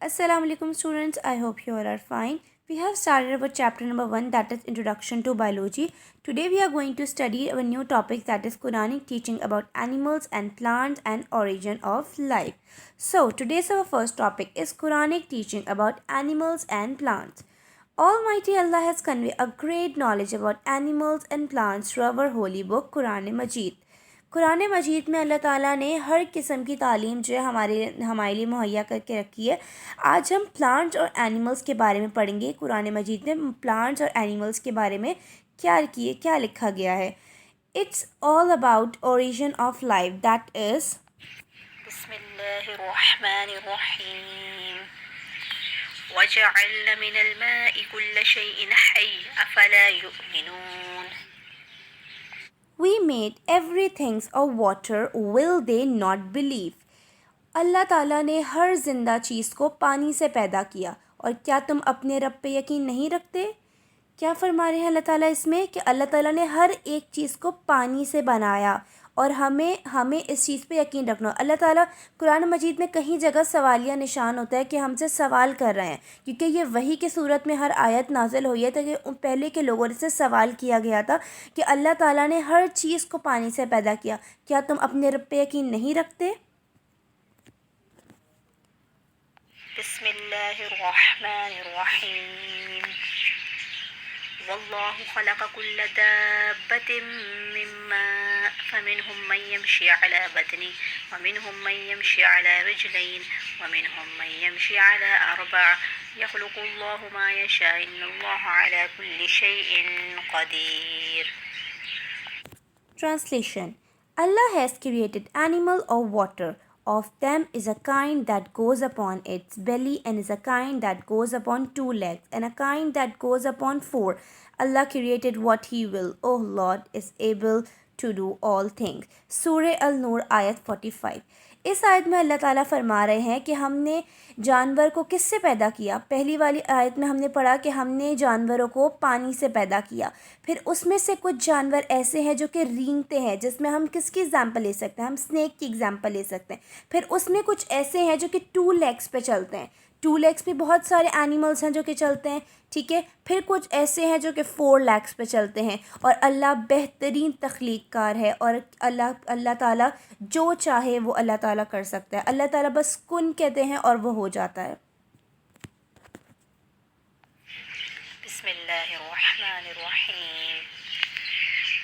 Assalamu alaikum students, I hope you all are fine. We have started our chapter number 1, that is Introduction to Biology. Today we are going to study our new topic, that is Quranic teaching about animals and plants and origin of life. So today's our first topic is Quranic teaching about animals and plants. Almighty Allah has conveyed a great knowledge about animals and plants through our holy book Quran Majid. قرآن مجید میں اللہ تعالیٰ نے ہر قسم کی تعلیم جو ہے ہمارے لیے مہیا کر کے رکھی ہے. آج ہم پلانٹس اور اینیملس کے بارے میں پڑھیں گے. قرآن مجید میں پلانٹس اور اینیملس کے بارے میں کیا لکھا گیا ہے. It's all about origin of life, that is بسم اللہ الرحمن الرحیم وجعلنا من الماء كل شيء حي افلا يؤمنون. We made everything of water, will they not believe. اللہ تعالیٰ نے ہر زندہ چیز کو پانی سے پیدا کیا, اور کیا تم اپنے رب پہ یقین نہیں رکھتے؟ کیا فرما رہے ہیں اللہ تعالیٰ اس میں کہ اللہ تعالیٰ نے ہر ایک چیز کو پانی سے بنایا, اور ہمیں اس چیز پہ یقین رکھنا. اللہ تعالیٰ قرآن مجید میں کہیں جگہ سوالیہ نشان ہوتا ہے کہ ہم سے سوال کر رہے ہیں, کیونکہ یہ وحی کے صورت میں ہر آیت نازل ہوئی ہے. تاکہ پہلے کے لوگوں سے سوال کیا گیا تھا کہ اللہ تعالیٰ نے ہر چیز کو پانی سے پیدا کیا, کیا تم اپنے رب پہ یقین نہیں رکھتے؟ بسم اللہ الرحمن الرحیم واللہ خلق كل دابة من ماء فمنهم من يمشي على بطنه ومنهم من يمشي على رجلين ومنهم من يمشي على أربع يخلق الله ما يشاء إن الله على كل شيء قدير. Translation. Allah has created animal of water. Of them is a kind that goes upon its belly, and is a kind that goes upon 2 legs, and a kind that goes upon 4. Allah created what He will. Oh Lord is able to do all things. Surah Al-Nur ayat 45. اس آیت میں اللہ تعالیٰ فرما رہے ہیں کہ ہم نے جانور کو کس سے پیدا کیا. پہلی والی آیت میں ہم نے پڑھا کہ ہم نے جانوروں کو پانی سے پیدا کیا. پھر اس میں سے کچھ جانور ایسے ہیں جو کہ رینگتے ہیں, جس میں ہم کس کی ایگزامپل لے سکتے ہیں؟ ہم اسنیک کی ایگزامپل لے سکتے ہیں. پھر اس میں کچھ ایسے ہیں جو کہ 2 لیگس پہ چلتے ہیں. 2 لیگس پہ بہت سارے اینیملس ہیں جو کہ چلتے ہیں, ٹھیک ہے. پھر کچھ ایسے ہیں جو کہ 4 لیگس پہ چلتے ہیں. اور اللہ بہترین تخلیق کار ہے, اور اللہ تعالیٰ جو چاہے وہ اللہ تعالیٰ کر سکتا ہے. اللہ تعالیٰ بس کن کہتے ہیں اور وہ ہو جاتا ہے. بسم اللہ الرحمن الرحیم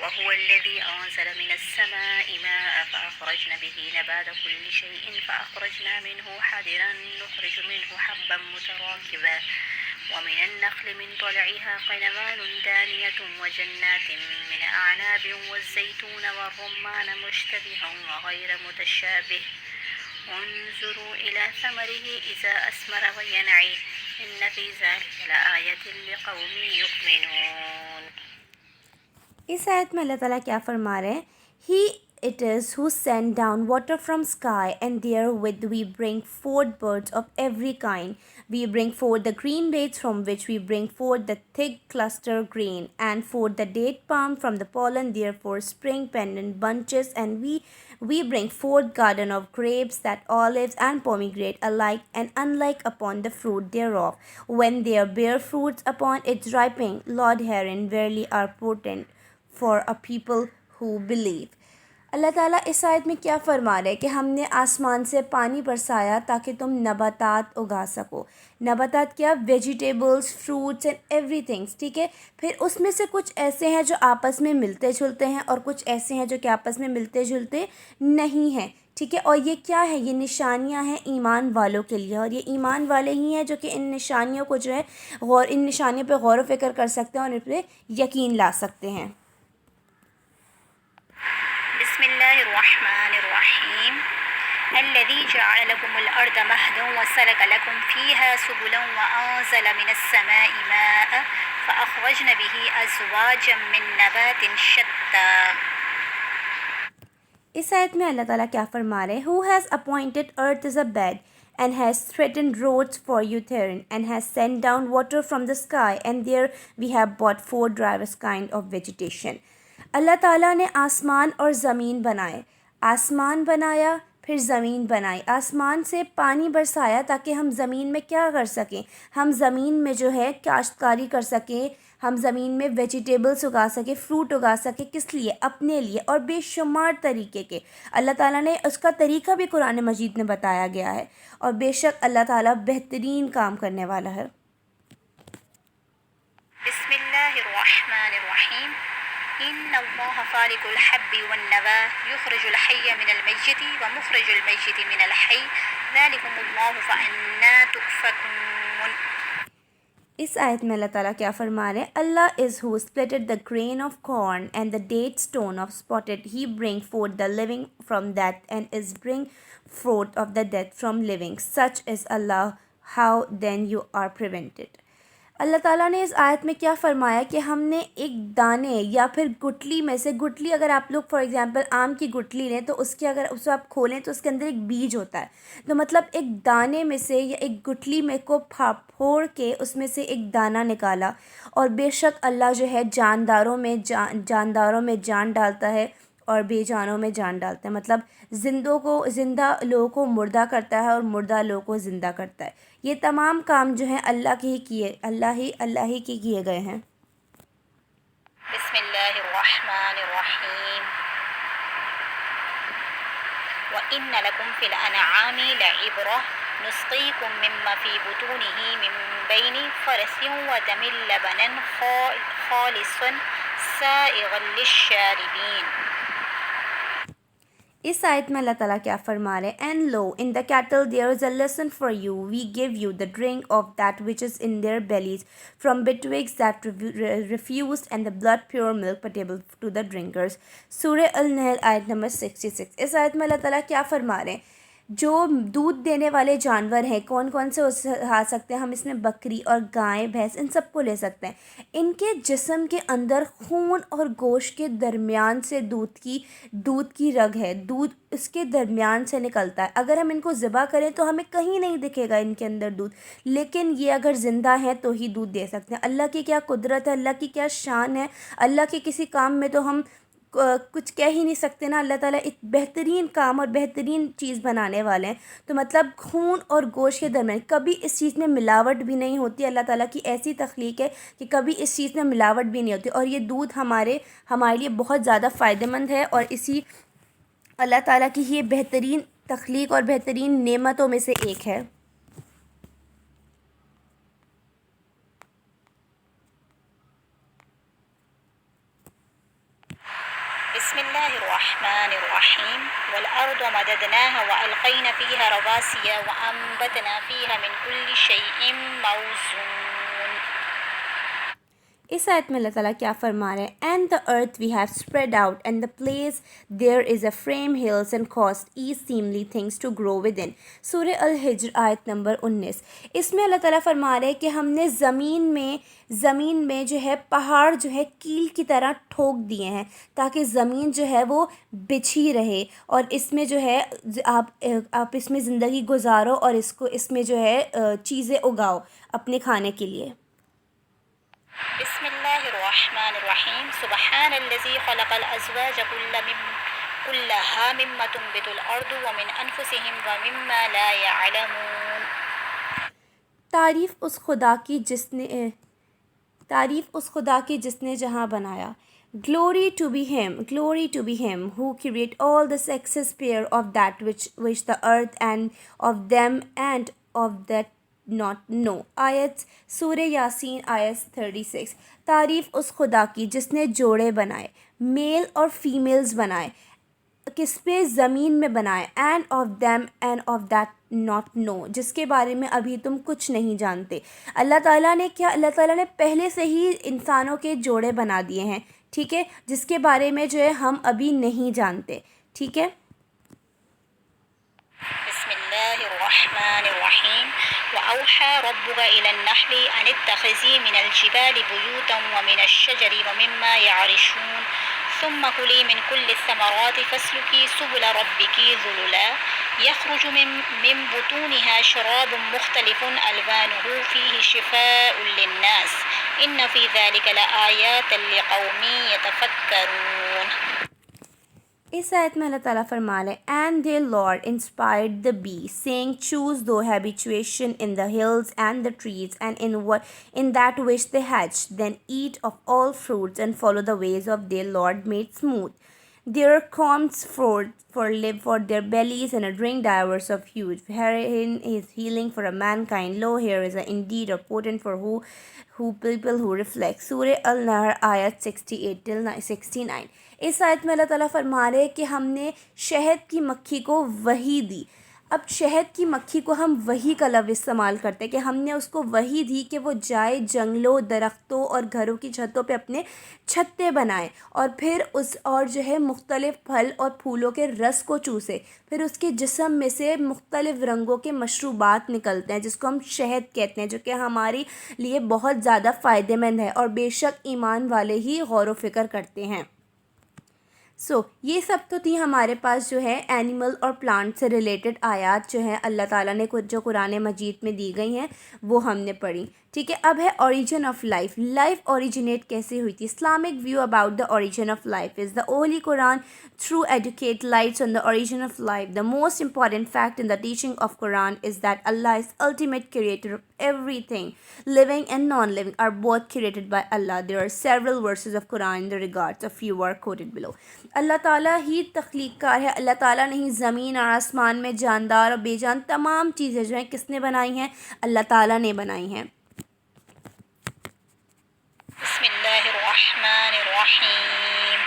وهو الذي أنزل من السماء ماء فأخرجنا به نبات كل شيء فأخرجنا منه حاضرا نخرج منه حبا متراكبا ومن النخل من طلعها قنوان دانية وجنات من أعناب والزيتون والرمان مشتبها وغير متشابه انظروا إلى ثمره إذا أثمر وينعي إن في ذلك لآية لقوم يؤمنون. اس آیت میں اللہ تعالیٰ کیا فرما رہے ہیں؟ He it is who sent down water from sky, and therewith we bring forth birds of every kind. We bring forth the green dates, from which we bring forth the thick cluster grain, and forth the date palm from the pollen, therefore spring pendant bunches, and we bring forth garden of grapes, that olives and pomegranate alike and unlike upon the fruit thereof, when they bear fruits upon its ripening. Lord herein verily are portent for a people who believe. اللہ تعالیٰ اس آیت میں کیا فرما رہے ہیں کہ ہم نے آسمان سے پانی برسایا تاکہ تم نباتات اگا سکو. نباتات کیا؟ Vegetables, fruits and every things, ٹھیک ہے. پھر اس میں سے کچھ ایسے ہیں جو آپس میں ملتے جلتے ہیں, اور کچھ ایسے ہیں جو کہ آپس میں ملتے جلتے نہیں ہیں, ٹھیک ہے. اور یہ کیا ہے؟ یہ نشانیاں ہیں ایمان والوں کے لیے, اور یہ ایمان والے ہی ہیں جو کہ ان نشانیوں کو جو ہے ان نشانیوں پہ غور و فکر کر سکتے ہیں اور ان پہ یقین لا سکتے ہیں. بسم اللہ الرحمن الرحیم الذي جعل لكم الأرض مهدا وسلك لكم فيها سبلا وأنزل من السماء ماء فأخرجنا به أزواجا من نبات شتى. اس آیت میں اللہ تعالیٰ کیا فرما رہے ہیں؟ Who has appointed earth as a bed, and has threatened roads for you therein, and has sent down water from the sky, and there we have brought forth diverse kind of vegetation. اللہ تعالیٰ نے آسمان اور زمین بنائے. آسمان بنایا, پھر زمین بنائی، آسمان سے پانی برسایا تاکہ ہم زمین میں کیا کر سکیں، ہم زمین میں جو ہے کاشتکاری کر سکیں، ہم زمین میں ویجیٹیبلس اگا سکیں، فروٹ اگا سکیں، کس لیے؟ اپنے لیے، اور بے شمار طریقے کے اللہ تعالیٰ نے اس کا طریقہ بھی قرآن مجید میں بتایا گیا ہے، اور بے شک اللہ تعالیٰ بہترین کام کرنے والا ہے۔ بسم الله الرحمن الرحيم إن الله خالق الحب والنوى يخرج الحي من الميت ومخرج الميت من الحي ذلكم الله فأنا تؤفكون۔ اس آیت میں اللہ تعالیٰ کیا فرما رہے ہیں؟ اللہ از who splitted the grain of corn and the date stone of spotted. He bring forth the living from death and is bring forth of the dead from living. Such is Allah. How then you are prevented. اللہ تعالیٰ نے اس آیت میں کیا فرمایا کہ ہم نے ایک دانے یا پھر گٹلی میں سے، گٹلی اگر آپ لوگ فار ایگزامپل آم کی گٹلی لیں تو اس کے اگر اسے آپ کھولیں تو اس کے اندر ایک بیج ہوتا ہے، تو مطلب ایک دانے میں سے یا ایک گٹلی میں کو پھوڑ کے اس میں سے ایک دانہ نکالا، اور بے شک اللہ جو ہے جانداروں میں جان ڈالتا ہے اور بے جانوں میں جان ڈالتا ہے، مطلب زندہ لوگوں کو مردہ کرتا ہے اور مردہ لوگوں کو زندہ کرتا ہے۔ یہ تمام کام جو ہیں اللہ ہی کے کیے گئے ہیں۔ بسم الله الرحمن الرحيم وإن لكم في الأنعام لعبرة نسقيكم مما في بطونه من بين فرث ودم لبنا خالصا سائغا للشاربين۔ اس آیت میں اللہ تعالیٰ کیا فرما رہے ہیں؟ And lo, in the cattle there is a lesson for you. We give you the drink of that which is in their bellies, from bitwigs that refused, and the blood pure milk potable to the drinkers. سورہ النحل آیت number 66۔ اس آیت میں اللہ تعالیٰ کیا فرما رہے ہیں؟ جو دودھ دینے والے جانور ہیں، کون کون سے اٹھا سکتے ہیں ہم؟ اس میں بکری اور گائے، بھینس، ان سب کو لے سکتے ہیں۔ ان کے جسم کے اندر خون اور گوشت کے درمیان سے دودھ کی رگ ہے، دودھ اس کے درمیان سے نکلتا ہے۔ اگر ہم ان کو ذبح کریں تو ہمیں کہیں نہیں دکھے گا ان کے اندر دودھ، لیکن یہ اگر زندہ ہیں تو ہی دودھ دے سکتے ہیں۔ اللہ کی کیا قدرت ہے، اللہ کی کیا شان ہے، اللہ کے کسی کام میں تو ہم کچھ کہہ ہی نہیں سکتے نا۔ اللہ تعالیٰ ایک بہترین کام اور بہترین چیز بنانے والے ہیں، تو مطلب خون اور گوشت کے درمیان کبھی اس چیز میں ملاوٹ بھی نہیں ہوتی۔ اللہ تعالیٰ کی ایسی تخلیق ہے کہ کبھی اس چیز میں ملاوٹ بھی نہیں ہوتی، اور یہ دودھ ہمارے لیے بہت زیادہ فائدہ مند ہے، اور اسی اللہ تعالیٰ کی یہ بہترین تخلیق اور بہترین نعمتوں میں سے ایک ہے۔ بسم الله الرحمن الرحيم والأرض مددناها وألقينا فيها رواسي وأنبتنا فيها من كل شيء موزون۔ اس آیت میں اللہ تعالیٰ کیا فرما رہے ہیں؟ And the earth we have spread out, and the place there is a frame hills and caused each seemly things to grow within۔ سورہ الحجر آیت نمبر 19۔ اس میں اللہ تعالیٰ فرما رہے ہیں کہ ہم نے زمین میں جو ہے پہاڑ جو ہے کیل کی طرح ٹھوک دیے ہیں، تاکہ زمین جو ہے وہ بچھی رہے، اور اس میں جو ہے آپ اس میں زندگی گزارو، اور اس میں جو ہے چیزیں اگاؤ اپنے کھانے کے لیے۔ بسم الله الرحمن الرحيم سبحان الذي خلق الأزواج كلها مما تنبت الأرض ومن أنفسهم ومما لا يعلمون۔ تعریف اس خدا کی جس نے جہاں بنایا۔ Glory to be him who create all the sexes pair of that which the earth and of them and of that not know۔ آیت سورہ یاسین آیت 36۔ تعریف اس خدا کی جس نے جوڑے بنائے، میل اور فیمیلز بنائے، کس پہ؟ زمین میں بنائے، and of them and of that not know, جس کے بارے میں ابھی تم کچھ نہیں جانتے۔ اللہ تعالیٰ نے پہلے سے ہی انسانوں کے جوڑے بنا دیے ہیں، ٹھیک ہے، جس کے بارے میں جو ہے ہم ابھی نہیں جانتے، ٹھیک ہے۔ بسم الله الرحمن الرحيم وأوحى ربك إلى النحل أن اتخذي من الجبال بيوتا ومن الشجر ومما يعرشون ثم كلي من كل الثمرات فاسلكي سبل ربك ذللا يخرج من بطونها شراب مختلف ألوانه فيه شفاء للناس إن في ذلك لآيات لقوم يتفكرون۔ اس آیت میں اللہ تعالیٰ فرما رہے ہیں and their Lord inspired the bee saying choose thy habitation in the hills and the trees and in that which they hatch then eat of all fruits and follow the ways of their Lord made smooth their comes forth for live for their bellies and a drink diverse of hues herein is healing for a mankind lo here is a indeed a potent for who people who reflect سورہ النحل آیت 68 till 69 اس آیت میں اللہ تعالیٰ فرما رہے کہ ہم نے شہد کی مکھی کو وحی دی. اب شہد کی مکھی کو ہم وحی کا لفظ استعمال کرتے ہیں کہ ہم نے اس کو وحی دی کہ وہ جائے جنگلوں درختوں اور گھروں کی چھتوں پہ اپنے چھتے بنائے اور پھر جو ہے مختلف پھل اور پھولوں کے رس کو چوسے پھر اس کے جسم میں سے مختلف رنگوں کے مشروبات نکلتے ہیں جس کو ہم شہد کہتے ہیں جو کہ ہمارے لیے بہت زیادہ فائدہ مند ہے اور بے شک ایمان والے ہی غور و فکر کرتے ہیں. یہ سب تو تھی ہمارے پاس جو ہے اینیمل اور پلانٹ سے ریلیٹڈ آیات جو ہیں اللہ تعالیٰ نے جو قرآن مجید میں دی گئی ہیں وہ ہم نے پڑھی. ٹھیک ہے. اب ہے origin of life. Life originate کیسے ہوئی تھی؟ Islamic view about the origin of life is the holy Quran through advocate lights on the origin of life. The most important fact in the teaching of Quran is that Allah is ultimate creator of everything living and non-living are both created by Allah. There are several verses of Quran in the regards. A few are quoted below. اللہ تعالیٰ ہی تخلیق کار ہے. اللہ تعالیٰ نے ہی زمین اور آسمان میں جاندار اور بے جان تمام چیزیں جو ہیں کس نے بنائی ہیں؟ اللہ تعالیٰ نے بنائی ہیں. بسم اللہ الرحمن الرحیم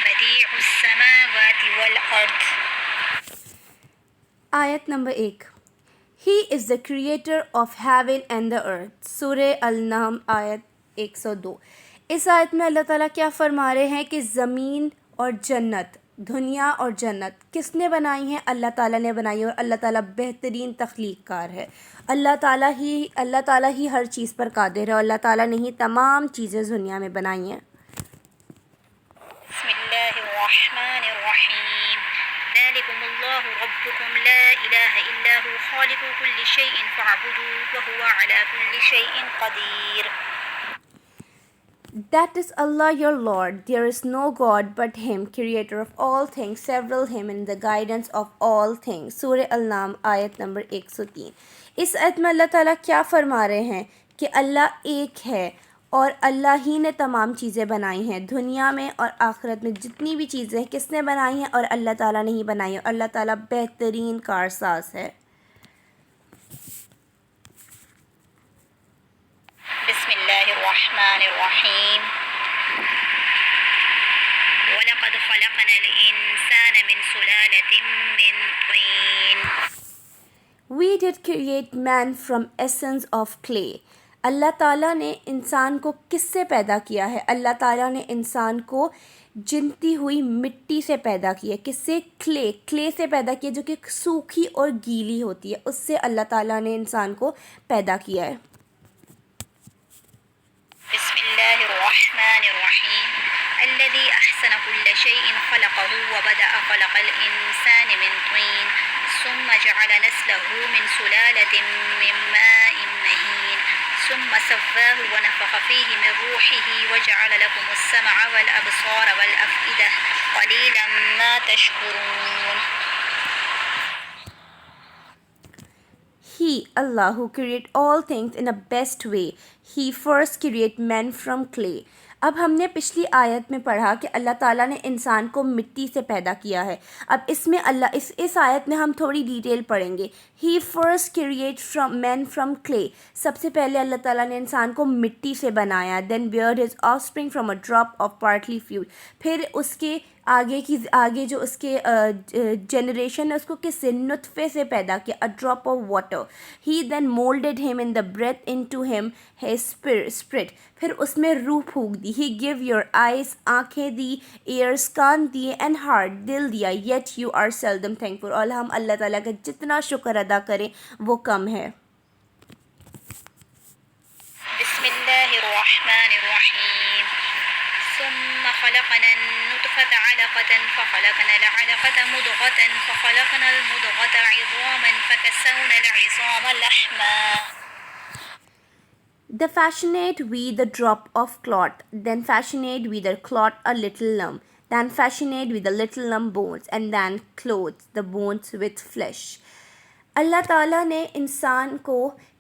بدیع السماوات والارض. آیت number 1 He is the creator of heaven and the earth. سورہ النحل آیت 102. اس آیت میں اللہ تعالیٰ کیا فرما رہے ہیں کہ زمین اور جنت، دنیا اور جنت کس نے بنائی ہیں؟ اللہ تعالیٰ نے بنائی ہے اور اللہ تعالیٰ بہترین تخلیق کار ہے. اللہ تعالیٰ ہی ہر چیز پر قادر ہے اور اللہ تعالیٰ نے ہی تمام چیزیں دنیا میں بنائی ہیں. بسم اللہ الرحمن الرحیم ذالکم اللہ ربکم لا الہ الا هو خالق کل شیء فاعبدوه وهو علی کل شیء قدیر. That is Allah your Lord. There is no God but Him, creator of all things, several Him in the guidance of all things. سورہ النحل آیت نمبر 103. اس آیت میں اللہ تعالیٰ کیا فرما رہے ہیں کہ اللہ ایک ہے اور اللہ ہی نے تمام چیزیں بنائی ہیں. دنیا میں اور آخرت میں جتنی بھی چیزیں کس نے بنائی ہیں؟ اور اللہ تعالیٰ نے ہی بنائی ہیں اور اللہ تعالیٰ بہترین کارساز ہے. بسم اللہ الرحمن الرحیم وَلَقَدْ خَلَقْنَا الْإِنسَانَ مِنْ سُلَالَةٍ مِّن طِينٍ. We did create man from essence of clay. اللہ تعالیٰ نے انسان کو کس سے پیدا کیا ہے؟ اللہ تعالیٰ نے انسان کو جنتی ہوئی مٹی سے پیدا کیا. کس سے؟ کلے سے پیدا کیا جو کہ سوکھی اور گیلی ہوتی ہے. اس سے اللہ تعالیٰ نے انسان کو پیدا کیا ہے. بسم اللہ الرحمن الرحیم الذي احسن كل شيء خلقه وبدأ خلق الانسان من طين ثم جعل نسله من سلالة من ماء مهين ثم سواه ونفخ فيه من روحه وجعل لكم السمع والابصار والافئدة قليلا ما تشكرون. He, Allah, who created all things in a best way, He first created man from clay. اب ہم نے پچھلی آیت میں پڑھا کہ اللہ تعالیٰ نے انسان کو مٹی سے پیدا کیا ہے. اب اس میں اس آیت میں ہم تھوڑی ڈیٹیل پڑھیں گے. He first created man from clay. سب سے پہلے اللہ تعالیٰ نے انسان کو مٹی سے بنایا. Then beared his offspring from a drop of partly fuel. پھر اس کے آگے جو اس کے جنریشن ہے اس کو کس سے؟ نطفے سے پیدا کیا. A drop of water. He then molded him in the breath into him his spirit. پھر اس میں روح پھونک دی. He gave your eyes, آنکھیں دی, ears, کان دیے, and heart, دل دیا. Yet you are seldom thankful. اور ہم اللہ تعالیٰ کا جتنا شکر ادا کریں وہ کم ہے. بسم اللہ الرحمن الرحیم ثم خلقنا النطفة علقة فخلقنا العلقة مضغة فخلقنا المضغة عظاما فكسونا العظام لحما. The fashionate we the drop of clot, then fashionate we the clot a little lump. then fashioned with the little lump bones, and then clothed the bones with flesh. اللہ تعالیٰ نے انسان کو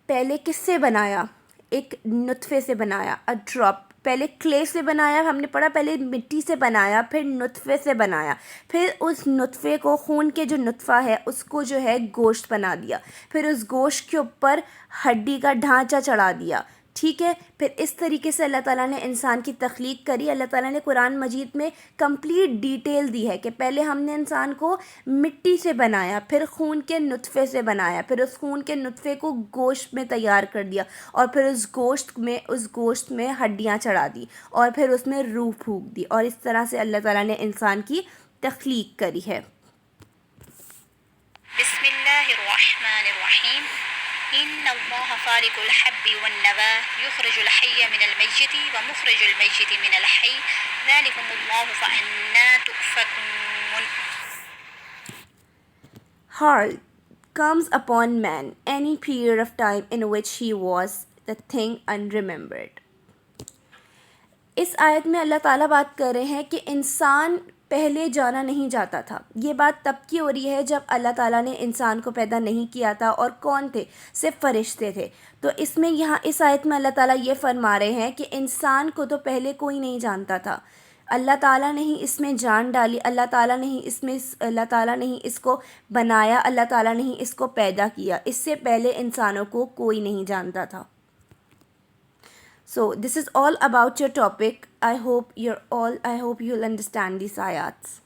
پہلے کس سے بنایا؟ ایک نطفے سے بنایا، a drop. پہلے کلے سے بنایا، ہم نے پڑھا پہلے مٹی سے بنایا، پھر نطفے سے بنایا، پھر اس نطفے کو خون کے جو نطفہ ہے اس کو جو ہے گوشت بنا دیا، پھر اس گوشت کے اوپر ہڈی کا ڈھانچہ چڑھا دیا، ٹھیک ہے. پھر اس طریقے سے اللہ تعالیٰ نے انسان کی تخلیق کری. اللہ تعالیٰ نے قرآن مجید میں کمپلیٹ ڈیٹیل دی ہے کہ پہلے ہم نے انسان کو مٹی سے بنایا، پھر خون کے نطفے سے بنایا، پھر اس خون کے نطفے کو گوشت میں تیار کر دیا، اور پھر اس گوشت میں ہڈیاں چڑھا دی، اور پھر اس میں روح پھونک دی، اور اس طرح سے اللہ تعالیٰ نے انسان کی تخلیق کری ہے. بسم الله الرحمن الرحيم إن الله خالق الحب والنوى يخرج الحي من الميت ومخرج الميت من الحي ذلكم الله فأنا تؤفكون. Hard comes upon man any period of time in which he was the thing unremembered. اس آیت میں اللہ تعالیٰ بات کر رہے ہیں کہ انسان پہلے جانا نہیں جاتا تھا. یہ بات تب کی ہو رہی ہے جب اللہ تعالیٰ نے انسان کو پیدا نہیں کیا تھا، اور کون تھے؟ صرف فرشتے تھے. تو اس میں یہاں اس آیت میں اللہ تعالیٰ یہ فرما رہے ہیں کہ انسان کو تو پہلے کوئی نہیں جانتا تھا. اللہ تعالیٰ نے ہی اس میں جان ڈالی، اللہ تعالیٰ نے ہی اس کو بنایا، اللہ تعالیٰ نے ہی اس کو پیدا کیا. اس سے پہلے انسانوں کو کوئی نہیں جانتا تھا. So this is all about your topic. I hope you'll understand these ayats.